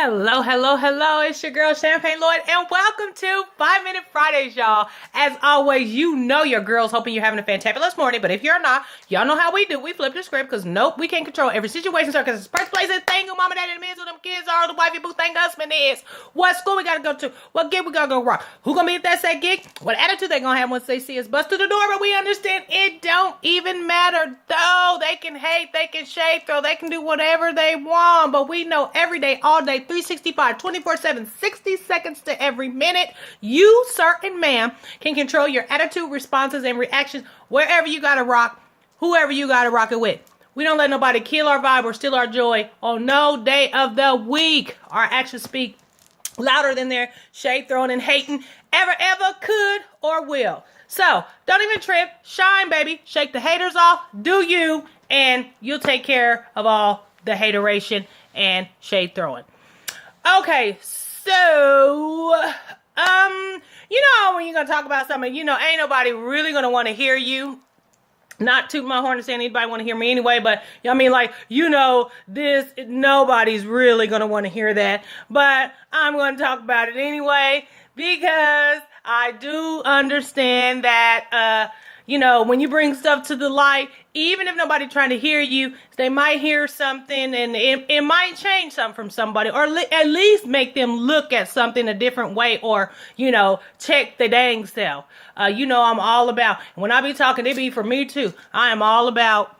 Hello, hello, hello. It's your girl, Champagne Lloyd, and welcome to 5-Minute Fridays, y'all. As always, you know your girl's hoping you're having a fantabulous morning, but if you're not, y'all know how we do. We flip the script, because nope, we can't control every situation, sir, because it's first place, and thing, who mama, daddy, the men, who them kids are, the wifey, boo, thing, husband is, what school we gotta go to, what gig we gotta go rock, who gonna be at that set gig, what attitude they gonna have once they see us bust through the door, but we understand it don't even matter, though. They can hate, they can shade, throw, they can do whatever they want, but we know every day, all day, 365, 24/7, 60 seconds to every minute, you, sir and ma'am, can control your attitude, responses, and reactions wherever you gotta rock, whoever you gotta rock it with. We don't let nobody kill our vibe or steal our joy on no day of the week. Our actions speak louder than their shade throwing and hating ever could or will. So don't even trip, shine, baby, shake the haters off, do you, and you'll take care of all the hateration and shade throwing. Okay, so, when you're going to talk about something, ain't nobody really going to want to hear you. Not toot my horn and say anybody want to hear me anyway, but, nobody's really going to want to hear that. But I'm going to talk about it anyway, because I do understand that, when you bring stuff to the light, even if nobody trying to hear you, they might hear something and it might change something from somebody, or at least make them look at something a different way, or, check the dang self. I'm all about, when I be talking, it be for me too. I am all about,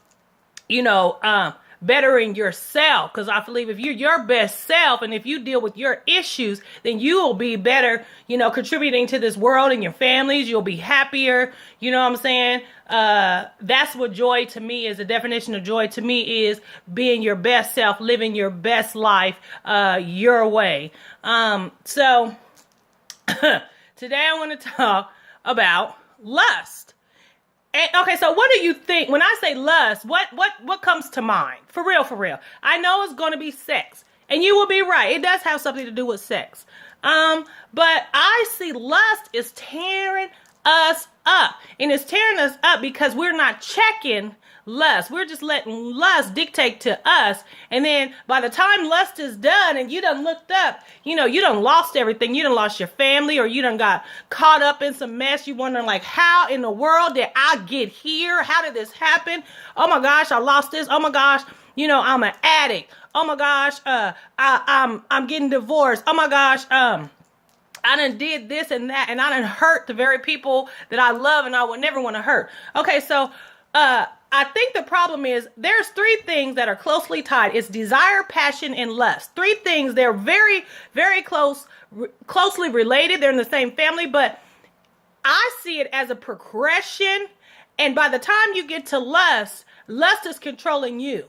bettering yourself, because I believe if you're your best self and if you deal with your issues, then you will be better, contributing to this world and your families. You'll be happier. You know what I'm saying? That's what joy to me is. The definition of joy to me is being your best self, living your best life your way. So today I want to talk about lust. And, okay, so what do you think when I say lust? What comes to mind? For real. I know it's going to be sex, and you will be right. It does have something to do with sex. But I see lust is tearing us up, and it's tearing us up because we're not checking lust. We're just letting lust dictate to us. And then by the time lust is done and you done looked up, you done lost everything. You done lost your family, or you done got caught up in some mess. You wondering like, how in the world did I get here? How did this happen? Oh my gosh, I lost this. Oh my gosh, I'm an addict. Oh my gosh, I'm getting divorced. Oh my gosh, I done did this and that, and I done hurt the very people that I love and I would never want to hurt. Okay, so I think the problem is there's three things that are closely tied. It's desire, passion, and lust. Three things. They're very, very closely related. They're in the same family, but I see it as a progression. And by the time you get to lust is controlling you.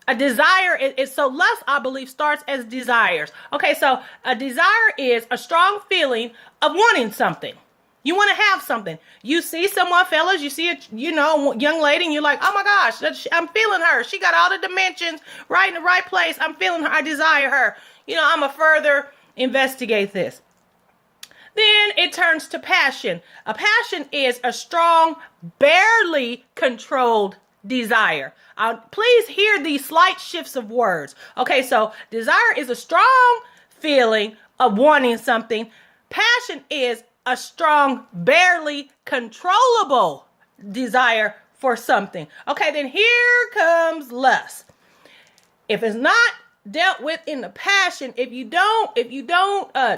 A desire is so lust, I believe, starts as desires. Okay, so a desire is a strong feeling of wanting something. You want to have something. You see someone, fellas, you see a, young lady, and you're like, oh my gosh, I'm feeling her. She got all the dimensions right in the right place. I'm feeling her. I desire her. I'm going to further investigate this. Then it turns to passion. A passion is a strong, barely controlled desire. Please hear these slight shifts of words. Okay, so desire is a strong feeling of wanting something. Passion is a strong, barely controllable desire for something. Okay, then here comes lust. If it's not dealt with in the passion, if you don't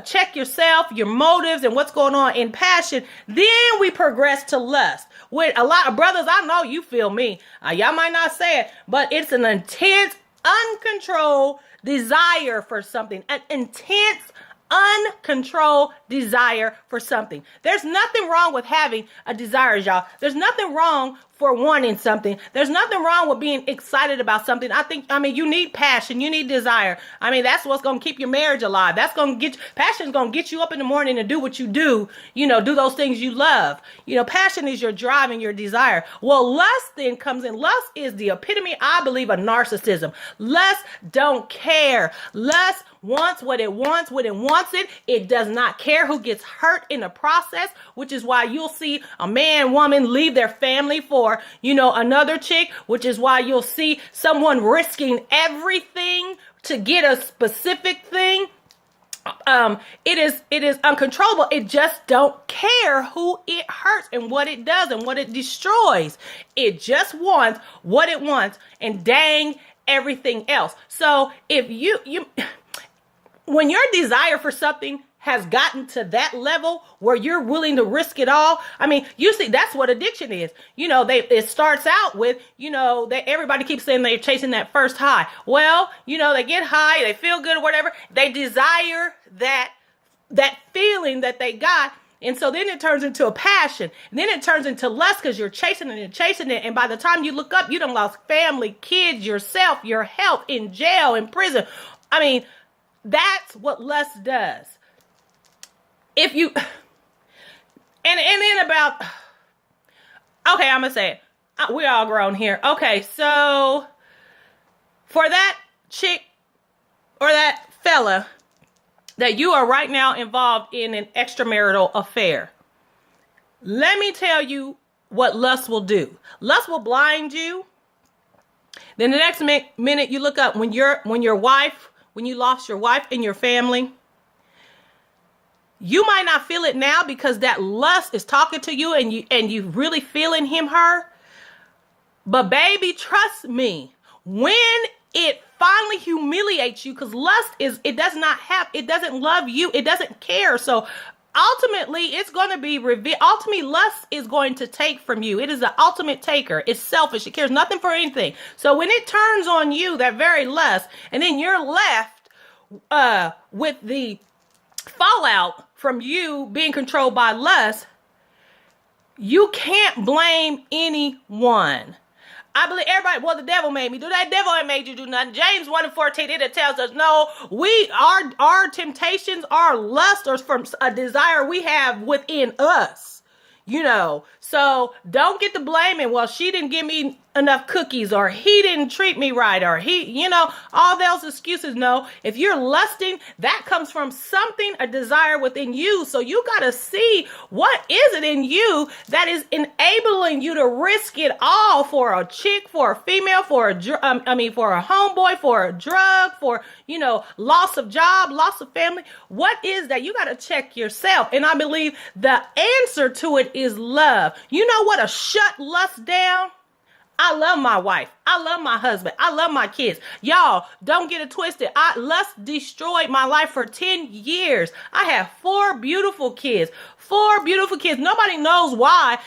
check yourself, your motives, and what's going on in passion, then we progress to lust. With a lot of brothers, I know you feel me. Y'all might not say it, but it's an intense, uncontrolled desire for something. An intense, uncontrolled desire for something. There's nothing wrong with having a desire, y'all. There's nothing wrong for wanting something. There's nothing wrong with being excited about something. You need passion. You need desire. That's what's going to keep your marriage alive. Passion's going to get you up in the morning and do what you do, do those things you love. Passion is your drive and your desire. Well, lust then comes in. Lust is the epitome, I believe, of narcissism. Lust don't care. Lust wants what it wants when it wants it. It does not care who gets hurt in the process, which is why you'll see a man, woman leave their family for for, another chick, which is why you'll see someone risking everything to get a specific thing, it is uncontrollable. It just don't care who it hurts and what it does and what it destroys. It just wants what it wants and dang everything else. So if you when your desire for something has gotten to that level where you're willing to risk it all. I mean, you see, that's what addiction is. It starts out with, everybody keeps saying they're chasing that first high. Well, they get high, they feel good or whatever. They desire that feeling that they got. And so then it turns into a passion. And then it turns into lust because you're chasing it and chasing it. And by the time you look up, you done lost family, kids, yourself, your health, in jail, in prison. I mean, that's what lust does. If you, and then about, okay, I'm going to say it. We're all grown here. Okay, so for that chick or that fella that you are right now involved in an extramarital affair, let me tell you what lust will do. Lust will blind you. Then the next minute you look up when you lost your wife and your family. You might not feel it now because that lust is talking to you and you really feeling her. But baby, trust me, when it finally humiliates you, because lust it doesn't love you. It doesn't care. So ultimately it's going to be revealed. Ultimately, lust is going to take from you. It is the ultimate taker. It's selfish. It cares nothing for anything. So when it turns on you, that very lust, and then you're left with the fallout from you being controlled by lust, you can't blame anyone. I believe everybody, well, the devil made me do that. Devil ain't made you do nothing. James 1:14, it tells us, no, our temptations, our lust, or from a desire we have within us. So don't get the blaming. Well, she didn't give me enough cookies, or he didn't treat me right, or all those excuses. No, if you're lusting, that comes from something, a desire within you. So you got to see what is it in you that is enabling you to risk it all for a chick, for a female, for a homeboy, for a drug, for, loss of job, loss of family. What is that? You got to check yourself. And I believe the answer to it is love. You know what? Shut lust down. I love my wife. I love my husband. I love my kids. Y'all, don't get it twisted. Lust destroyed my life for 10 years. I have 4 beautiful kids. 4 beautiful kids. Nobody knows why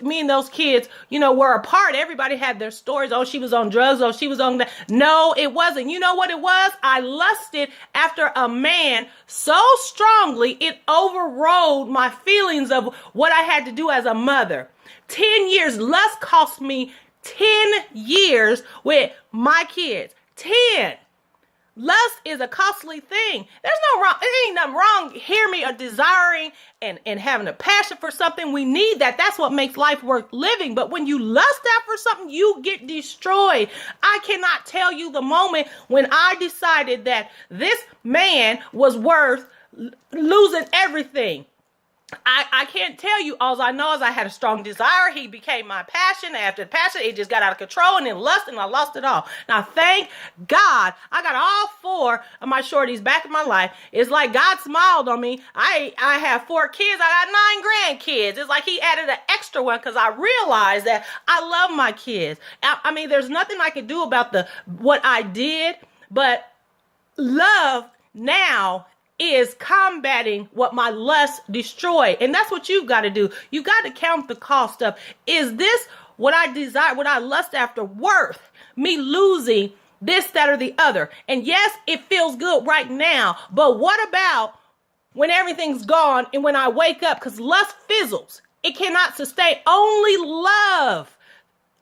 me and those kids, were apart. Everybody had their stories. Oh, she was on drugs. Oh, she was on that. No, it wasn't. You know what it was? I lusted after a man so strongly, it overrode my feelings of what I had to do as a mother. 10 years. Lust cost me 10 years with my kids. 10. Lust is a costly thing. There's no wrong. It ain't nothing wrong. Hear me, desiring and having a passion for something. We need that. That's what makes life worth living. But when you lust after something, you get destroyed. I cannot tell you the moment when I decided that this man was worth losing everything. I can't tell you. All I know is I had a strong desire. He became my passion. After the passion, it just got out of control, and then lust, and I lost it all. Now, thank God, I got all 4 of my shorties back in my life. It's like God smiled on me. I have 4 kids. I got 9 grandkids. It's like he added an extra one because I realized that I love my kids. I mean, there's nothing I could do about what I did, but love now is combating what my lust destroyed. And that's what you've got to do. You got to count the cost of, is this what I desire, what I lust after, worth me losing this, that, or the other? And yes, it feels good right now, but what about when everything's gone and when I wake up? Because lust fizzles. It cannot sustain. Only love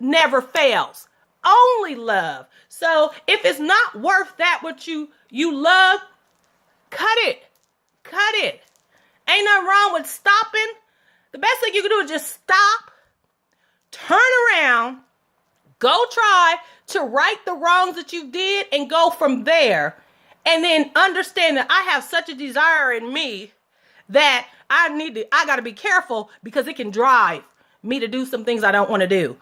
never fails. Only love. So if it's not worth that, what you love, cut it. Ain't nothing wrong with stopping. The best thing you can do is just stop, turn around, go try to right the wrongs that you did and go from there. And then understand that I have such a desire in me that I got to be careful because it can drive me to do some things I don't want to do.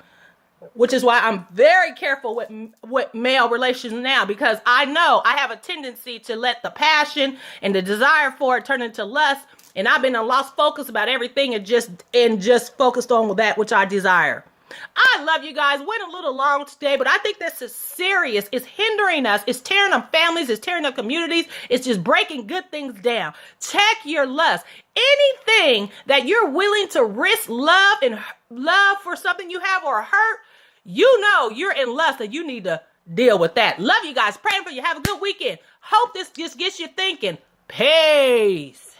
which is why I'm very careful with male relations now, because I know I have a tendency to let the passion and the desire for it turn into lust, and I've been lost focus about everything and just focused on that which I desire. I love you guys. Went a little long today, but I think this is serious. It's hindering us. It's tearing up families. It's tearing up communities. It's just breaking good things down. Check your lust. Anything that you're willing to risk love for something you have or hurt, you know you're in lust and you need to deal with that. Love you guys. Praying for you. Have a good weekend. Hope this just gets you thinking. Peace.